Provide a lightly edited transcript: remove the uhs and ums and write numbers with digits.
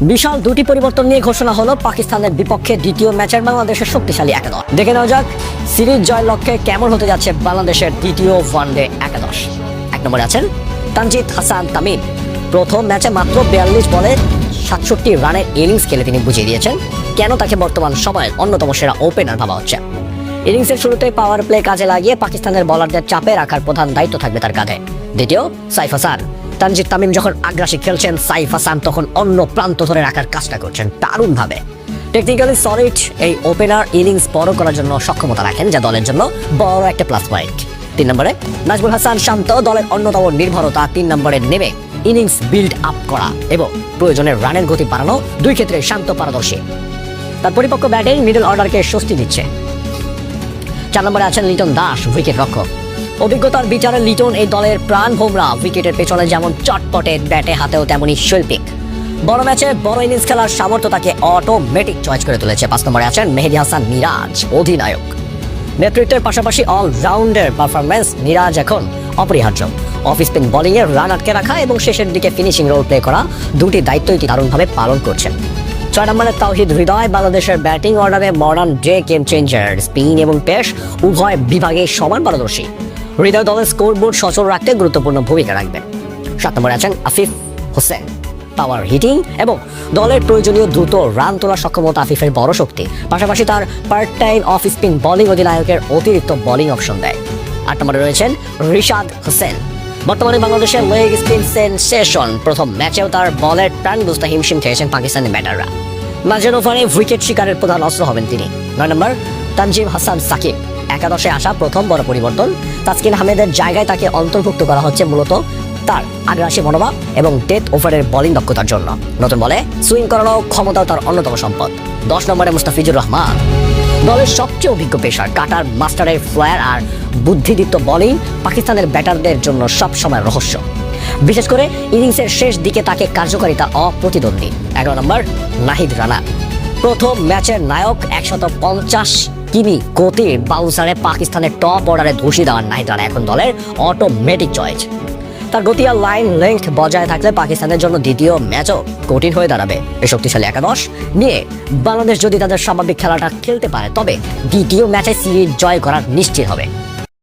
বিশাল দুটি পরিবর্তন নিয়ে ঘোষণা হলো পাকিস্তানের বিপক্ষে দ্বিতীয় ম্যাচের বাংলাদেশের শক্তিশালী একাদশ। দেখে নেওয়া যাক সিরিজ জয়ের লক্ষ্যে কেমন হতে যাচ্ছে বাংলাদেশের দ্বিতীয় ওয়ানডে একাদশ। এক নম্বরে আছেন তানজিদ হাসান তামিম। প্রথম ম্যাচে মাত্র 42 বলে 67 রানের ইনিংস খেলে তিনি বুঝিয়ে দিয়েছেন কেন তাকে বর্তমান সময়ের অন্যতম সেরা ওপেনার ভাবা হচ্ছে। ইনিংসের শুরুতে পাওয়ার প্লে কাজে লাগিয়ে পাকিস্তানের বোলারদের চাপে রাখার প্রধান দায়িত্ব থাকবে তার কাঁধে। দ্বিতীয়, সাইফ হাসান। তানজিদ তামিম যখন আগ্রাসী খেলছেন, সাইফ হাসান তখন অন্য প্রান্ত ধরে রাখার কাজটা করছেন দারুণভাবে। টেকনিক্যালি সলিড এই ওপেনার ইনিংস বড় করার জন্য সক্ষমতা রাখেন, যা দলের জন্য বড় একটা প্লাস পয়েন্ট। 3 নম্বরে নাজমুল হাসান শান্ত। দলের অন্যতম নির্ভরতা 3 নম্বরে নেমে ইনিংস বিল্ড আপ করা এবং প্রয়োজনে রানের গতি বাড়ানো, দুই ক্ষেত্রে শান্ত পারদর্শী। তার পরিপক্ক ব্যাটিং মিডল অর্ডারকে স্বস্তি দিচ্ছে। 4 নম্বরে আছেন লিটন দাস, উইকেট রক্ষক। অভিজ্ঞতার বিচারে লিটন এই দলের প্রাণ ভোমরা। উইকেটের পেছনে যেমন চটপটে, ব্যাটে হাতেও তেমনই শৈল্পিক। বড় ম্যাচে বড় ইনিংস খেলার সামর্থ্য তাকে অটোমেটিক চয়েস করে তুলেছে। 5 নম্বরে আছেন মেহেদী হাসান মিরাজ, অধিনায়ক। নেতৃত্বের পাশাপাশি অলরাউন্ডার পারফরম্যান্স মিরাজ এখন অপরিহার্য। অফ স্পিন বোলিংয়ে রান আটকে রাখা এবং শেষের দিকে ফিনিশিং রোল প্লে করা, দুটি দায়িত্বই দারুণভাবে পালন করছেন। 6 নম্বরে তাওহিদ হৃদয়। বাংলাদেশের ব্যাটিং অর্ডারে modern day game changer. Spin এবং পেস উভয় বিভাগে সমান পারদর্শী। হৃদয় দলের স্কোরবোর্ড সচল রাখতে গুরুত্বপূর্ণ ভূমিকা রাখবেন। 7 নম্বরে আছেন আফিফ হোসেন। পাওয়ার হিটিং এবং দলের প্রয়োজনীয় দ্রুত রান তোলার সক্ষমতা আফিফের বড় শক্তি। পাশাপাশি তার part time off spin bowling অধিনায়কের অতিরিক্ত বোলিং অপশন দেয়। 8 নম্বরে রয়েছেন রিশাদ হোসেন। বর্তমানে বাংলাদেশের লেগ স্পিন সেনসেশন। প্রথম ম্যাচেও তার বলের টার্ন বুঝতে হিমশিম খেয়েছেন পাকিস্তানি ব্যাটাররা। মাঝের ওভারে উইকেট শিকারের প্রধান অস্ত্র হবেন তিনি। 9 নম্বর তানজিম হাসান সাকিব। একাদশে আসা প্রথম বড় পরিবর্তন। তাসকিন আহমেদের জায়গায় তাকে অন্তর্ভুক্ত করা হচ্ছে মূলত তার আগ্রাসী মনোভাব এবং ডেথ ওভারের বোলিং দক্ষতার জন্য। নতুন বলে সুইং করানো ক্ষমতাও তার অন্যতম সম্পদ। 10 নম্বরে মুস্তাফিজুর রহমান। দলের সবচেয়ে অভিজ্ঞ পেসার। কাটার মাস্টারের ফ্লায়ার আর বুদ্ধিদীপ্ত বোলিং পাকিস্তানের ব্যাটারদের জন্য সবসময় রহস্য। বিশেষ করে ইনিংসের শেষ দিকে তাকে কার্যকারিতা অপ্রতিদ্বন্দ্বী। 11 নম্বর নাহিদ রানা। প্রথম ম্যাচের নায়ক। 150 কিমি গতির বাউন্সারে পাকিস্তানের টপ অর্ডারে ধসিয়ে দেওয়ার নাহিদ রানা এখন দলের অটোমেটিক চয়েস। তার গতি আর লাইন লেংথ বজায় থাকলে পাকিস্তানের জন্য দ্বিতীয় ম্যাচও কঠিন হয়ে দাঁড়াবে। এই শক্তিশালী একাদশ নিয়ে বাংলাদেশ যদি তাদের স্বাভাবিক খেলাটা খেলতে পারে, তবে দ্বিতীয় ম্যাচে সিরিজ জয় করার নিশ্চিত হবে।